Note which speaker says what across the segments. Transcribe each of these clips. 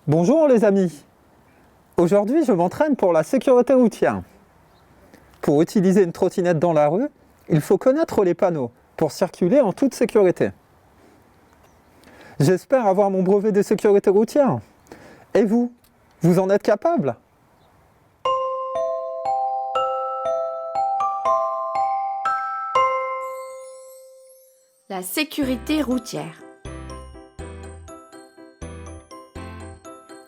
Speaker 1: Bonjour les amis. Aujourd'hui, je m'entraîne pour la sécurité routière. Pour utiliser une trottinette dans la rue, il faut connaître les panneaux pour circuler en toute sécurité. J'espère avoir mon brevet de sécurité routière. Et vous, vous en êtes capable ?
Speaker 2: La sécurité routière.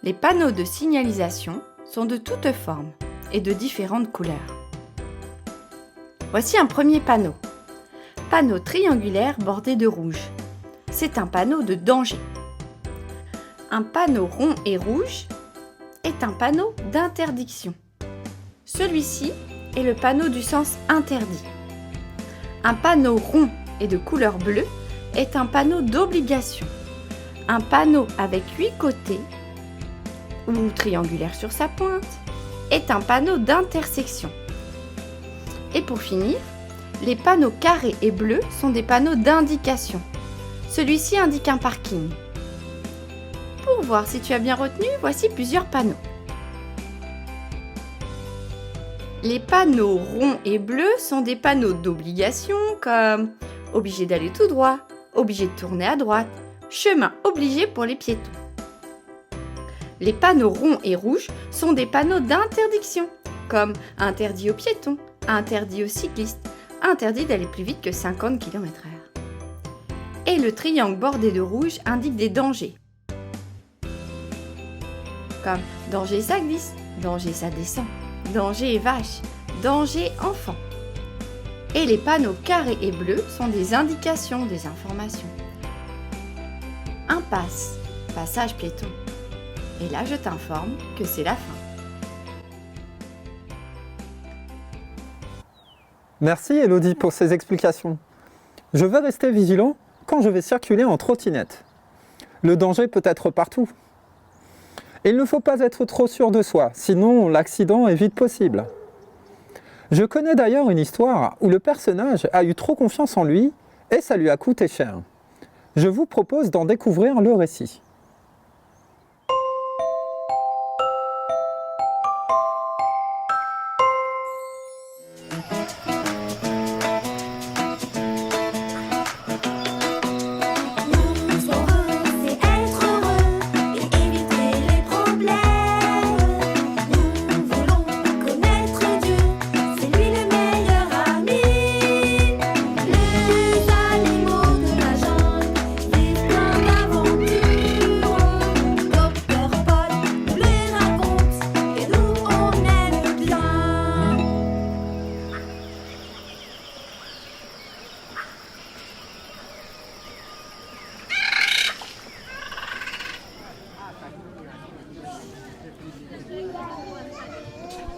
Speaker 2: Les panneaux de signalisation sont de toutes formes et de différentes couleurs. Voici un premier panneau. Panneau triangulaire bordé de rouge. C'est un panneau de danger. Un panneau rond et rouge est un panneau d'interdiction. Celui-ci est le panneau du sens interdit. Un panneau rond et de couleur bleue est un panneau d'obligation. Un panneau avec 8 côtés ou triangulaire sur sa pointe est un panneau d'intersection. Et pour finir, les panneaux carrés et bleus sont des panneaux d'indication. Celui-ci indique un parking. Pour voir si tu as bien retenu, voici plusieurs panneaux. Les panneaux ronds et bleus sont des panneaux d'obligation comme obligé d'aller tout droit, obligé de tourner à droite, chemin obligé pour les piétons. Les panneaux ronds et rouges sont des panneaux d'interdiction comme interdit aux piétons, interdit aux cyclistes, interdit d'aller plus vite que 50 km/h. Et le triangle bordé de rouge indique des dangers comme danger ça glisse, danger ça descend, danger vache, danger enfant. Et les panneaux carrés et bleus sont des indications, des informations. Impasse, passage piéton. Et là, je t'informe que c'est la fin.
Speaker 1: Merci Elodie pour ces explications. Je vais rester vigilant quand je vais circuler en trottinette. Le danger peut être partout. Et il ne faut pas être trop sûr de soi, sinon l'accident est vite possible. Je connais d'ailleurs une histoire où le personnage a eu trop confiance en lui et ça lui a coûté cher. Je vous propose d'en découvrir le récit.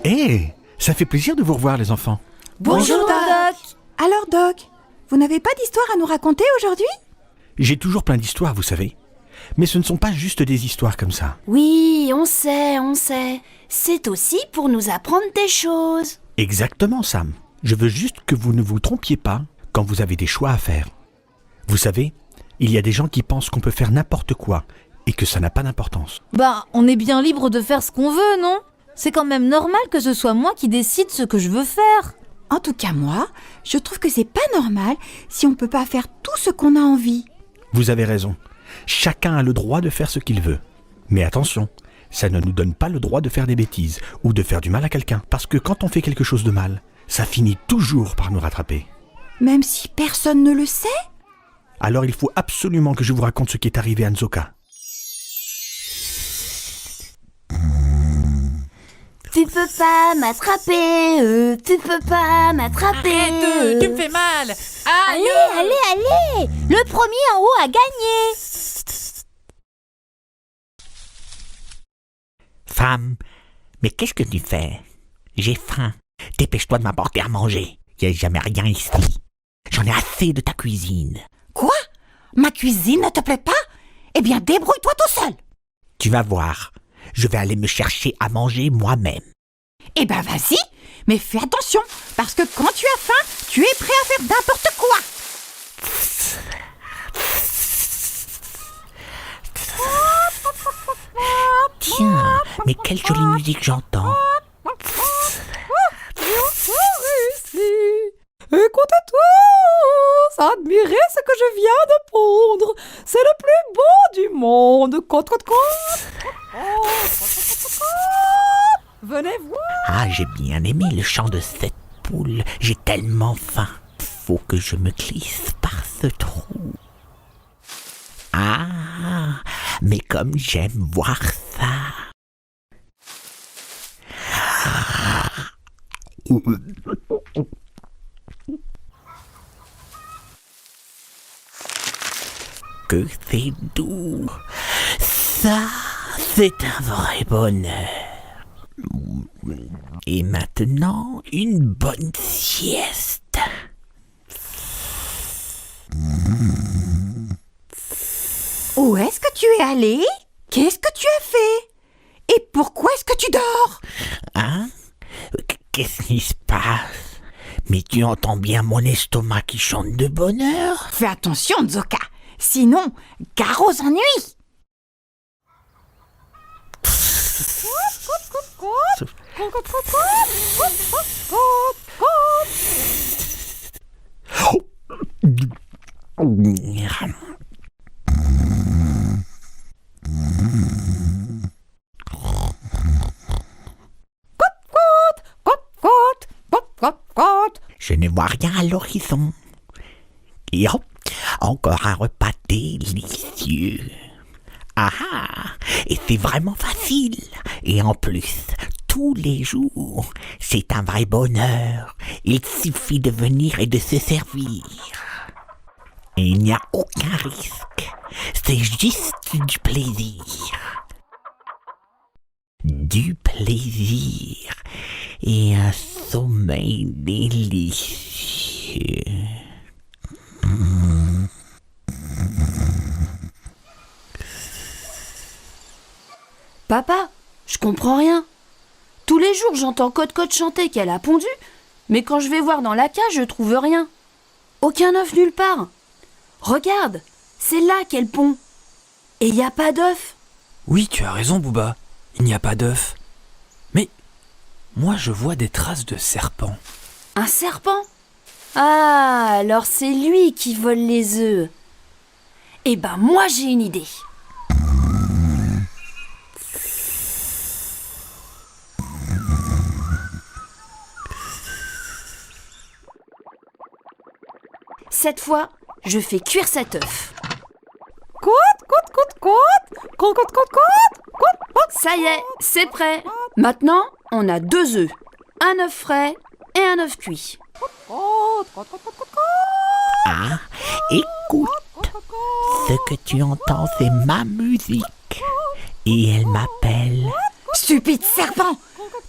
Speaker 3: Hé, ça fait plaisir de vous revoir les enfants.
Speaker 4: Bonjour Doc. Alors Doc, vous n'avez pas d'histoire à nous raconter aujourd'hui ?
Speaker 3: J'ai toujours plein d'histoires, vous savez. Mais ce ne sont pas juste des histoires comme ça.
Speaker 5: Oui, on sait. C'est aussi pour nous apprendre des choses.
Speaker 3: Exactement, Sam. Je veux juste que vous ne vous trompiez pas quand vous avez des choix à faire. Vous savez, il y a des gens qui pensent qu'on peut faire n'importe quoi et que ça n'a pas d'importance.
Speaker 6: On est bien libre de faire ce qu'on veut, non ? C'est quand même normal que ce soit moi qui décide ce que je veux faire.
Speaker 4: En tout cas moi, je trouve que c'est pas normal si on peut pas faire tout ce qu'on a envie.
Speaker 3: Vous avez raison. Chacun a le droit de faire ce qu'il veut. Mais attention, ça ne nous donne pas le droit de faire des bêtises ou de faire du mal à quelqu'un. Parce que quand on fait quelque chose de mal, ça finit toujours par nous rattraper.
Speaker 4: Même si personne ne le sait ?
Speaker 3: Alors il faut absolument que je vous raconte ce qui est arrivé à Nzoka.
Speaker 5: Tu peux pas m'attraper, tu peux pas m'attraper.
Speaker 7: Arrête, tu me fais mal. Aïe.
Speaker 5: Allez, le premier en haut a gagné.
Speaker 8: Femme, mais qu'est-ce que tu fais? J'ai faim. Dépêche-toi de m'apporter à manger. Y a jamais rien ici. J'en ai assez de ta cuisine.
Speaker 4: Quoi ? Ma cuisine ne te plaît pas ? Eh bien débrouille-toi tout seul.
Speaker 8: Tu vas voir. Je vais aller me chercher à manger moi-même.
Speaker 4: Eh ben vas-y, mais fais attention, parce que quand tu as faim, tu es prêt à faire n'importe quoi.
Speaker 8: Tiens, mais quelle jolie musique j'entends.
Speaker 7: Écoutez tous, admirez ce que je viens de pondre. C'est le plus beau du monde. Côte, côte, côte. Venez voir.
Speaker 8: Ah, j'ai bien aimé le chant de cette poule. J'ai tellement faim. Faut que je me glisse par ce trou. Ah, mais comme j'aime voir ça. Que c'est doux. Ça, c'est un vrai bonheur. Et maintenant, une bonne sieste.
Speaker 4: Où est-ce que tu es allé? Qu'est-ce que tu as fait? Et pourquoi est-ce que tu dors?
Speaker 8: Hein? Qu'est-ce qui se passe? Mais tu entends bien mon estomac qui chante de bonheur?
Speaker 4: Fais attention, Nzoka. Sinon, Garo s'ennuie. Je ne vois rien à l'horizon. Et hop, encore un repas délicieux. Ah ah, et c'est vraiment facile. Et en plus, tous les jours, c'est un vrai bonheur. Il suffit de venir et de se servir. Et il n'y a aucun risque. C'est juste du plaisir. Du plaisir et un sommeil délicieux.
Speaker 5: Papa, je comprends rien. Tous les jours, j'entends Côte-Côte chanter qu'elle a pondu, mais quand je vais voir dans la cage, je trouve rien. Aucun œuf nulle part. Regarde, c'est là qu'elle pond. Et il n'y a pas d'œuf.
Speaker 9: Oui, tu as raison, Booba. Il n'y a pas d'œuf. Mais moi, je vois des traces de serpent.
Speaker 5: Un serpent? Ah, alors c'est lui qui vole les œufs. Eh ben, moi, j'ai une idée. Cette fois, je fais cuire cet œuf. Ça y est, c'est prêt. Maintenant, on a 2 œufs. Un œuf frais et un œuf cuit.
Speaker 8: Ah, écoute, ce que tu entends, c'est ma musique. Et elle m'appelle.
Speaker 4: Stupide serpent!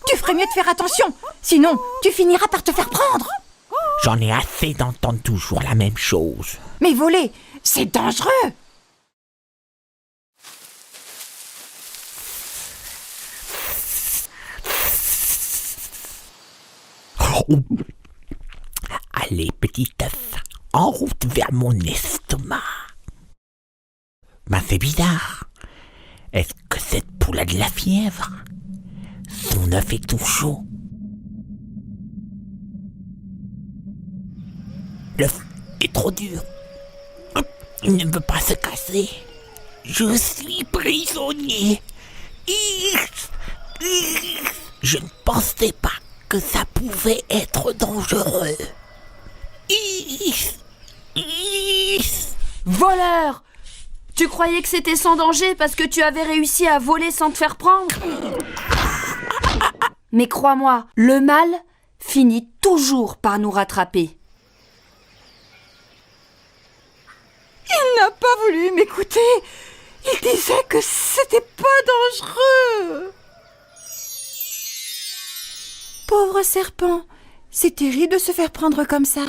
Speaker 4: Tu ferais mieux de faire attention, sinon tu finiras par te faire prendre.
Speaker 8: J'en ai assez d'entendre toujours la même chose.
Speaker 4: Mais voler, c'est dangereux.
Speaker 8: Oh. Allez, petit œuf, en route vers mon estomac. Ben, c'est bizarre. Est-ce que cette poule a de la fièvre? Son œuf est tout chaud. L'œuf est trop dur. Il ne veut pas se casser. Je suis prisonnier. Je ne pensais pas que ça pouvait être dangereux.
Speaker 5: Voleur! Tu croyais que c'était sans danger parce que tu avais réussi à voler sans te faire prendre? Mais crois-moi, le mal finit toujours par nous rattraper.
Speaker 4: Il n'a pas voulu m'écouter. Il disait que c'était pas dangereux. Pauvre serpent, c'est terrible de se faire prendre comme ça.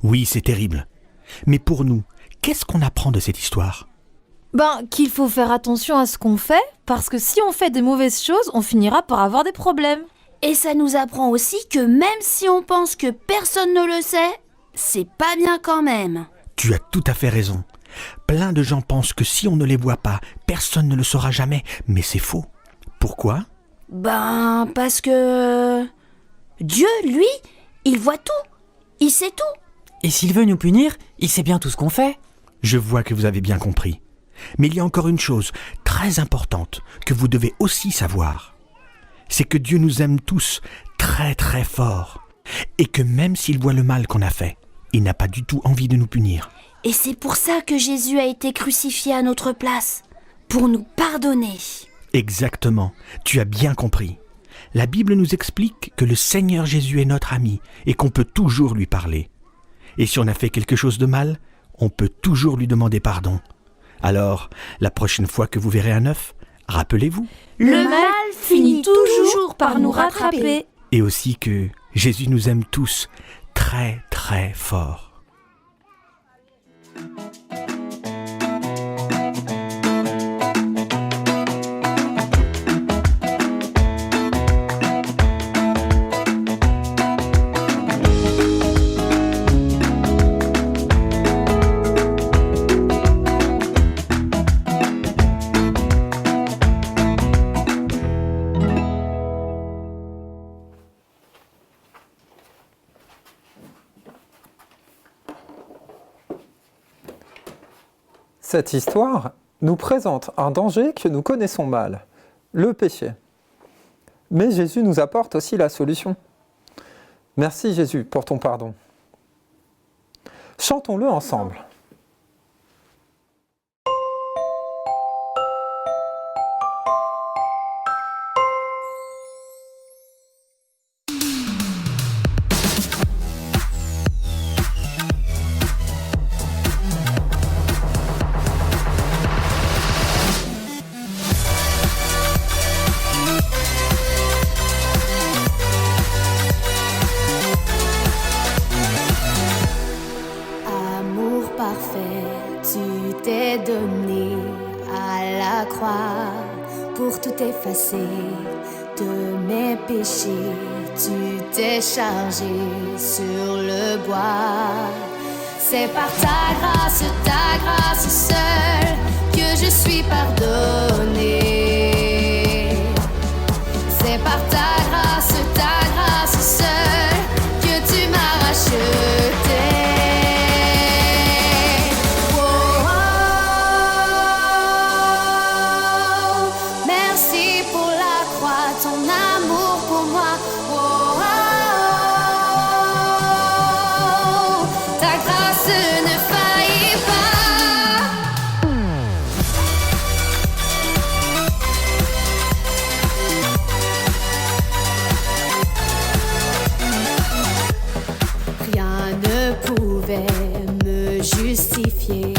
Speaker 3: Oui, c'est terrible. Mais pour nous, qu'est-ce qu'on apprend de cette histoire?
Speaker 6: Ben, qu'il faut faire attention à ce qu'on fait, parce que si on fait des mauvaises choses, on finira par avoir des problèmes.
Speaker 5: Et ça nous apprend aussi que même si on pense que personne ne le sait, c'est pas bien quand même.
Speaker 3: Tu as tout à fait raison. Plein de gens pensent que si on ne les voit pas, personne ne le saura jamais, mais c'est faux. Pourquoi ?
Speaker 5: Ben, parce que... Dieu, lui, il voit tout. Il sait tout.
Speaker 9: Et s'il veut nous punir, il sait bien tout ce qu'on fait.
Speaker 3: Je vois que vous avez bien compris. Mais il y a encore une chose très importante que vous devez aussi savoir. C'est que Dieu nous aime tous très très fort. Et que même s'il voit le mal qu'on a fait, il n'a pas du tout envie de nous punir.
Speaker 5: Et c'est pour ça que Jésus a été crucifié à notre place. Pour nous pardonner.
Speaker 3: Exactement, tu as bien compris. La Bible nous explique que le Seigneur Jésus est notre ami et qu'on peut toujours lui parler. Et si on a fait quelque chose de mal, on peut toujours lui demander pardon. Alors, la prochaine fois que vous verrez un œuf, rappelez-vous.
Speaker 5: Le mal finit toujours par nous rattraper.
Speaker 3: Et aussi que Jésus nous aime tous très très fort.
Speaker 1: Cette histoire nous présente un danger que nous connaissons mal, le péché. Mais Jésus nous apporte aussi la solution. Merci Jésus pour ton pardon. Chantons-le ensemble.
Speaker 10: Donné à la croix pour tout effacer de mes péchés. Tu t'es chargé sur le bois. C'est par ta grâce seule que je suis pardonné. C'est par ta grâce seule que tu m'as racheté. Justifier,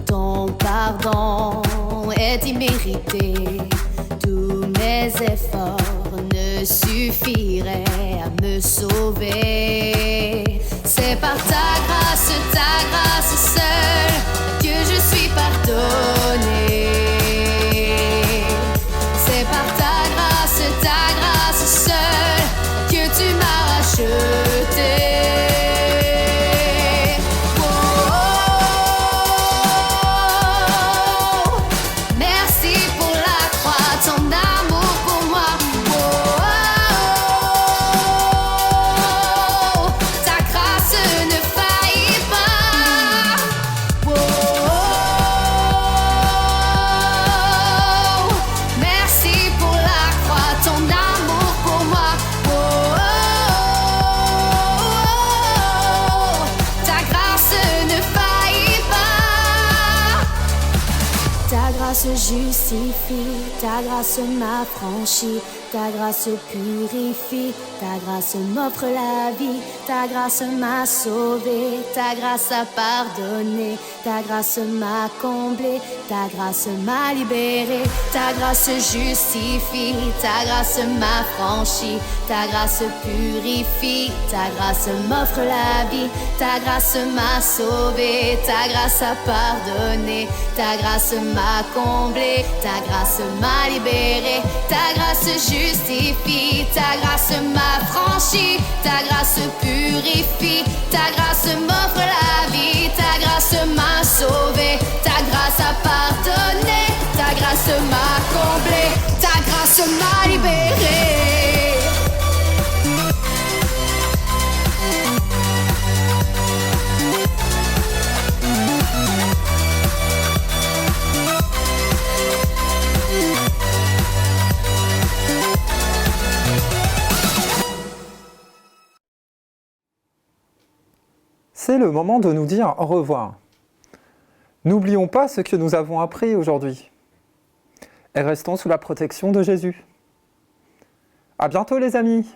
Speaker 10: ton pardon est immérité. Tous mes efforts ne suffiraient à me sauver. C'est par ta grâce seule que je suis pardonné. C'est par ta grâce seule que tu m'as racheté. Justifie, ta grâce m'affranchit, ta grâce purifie, ta grâce m'offre la vie, ta grâce m'a sauvé, ta grâce a pardonné, ta grâce m'a comblé, ta grâce m'a libéré, ta grâce justifie, ta grâce m'affranchit, ta grâce purifie, ta grâce m'offre la vie, ta grâce m'a sauvé, ta grâce a pardonné, ta grâce m'a comblé, ta grâce m'a libéré, ta grâce justifie. justifie, ta grâce m'affranchit, ta grâce purifie, ta grâce m'offre la vie, ta grâce m'a sauvé, ta grâce a pardonné, ta grâce m'a comblé, ta grâce m'a libéré.
Speaker 1: C'est le moment de nous dire au revoir. N'oublions pas ce que nous avons appris aujourd'hui. Et restons sous la protection de Jésus. À bientôt les amis!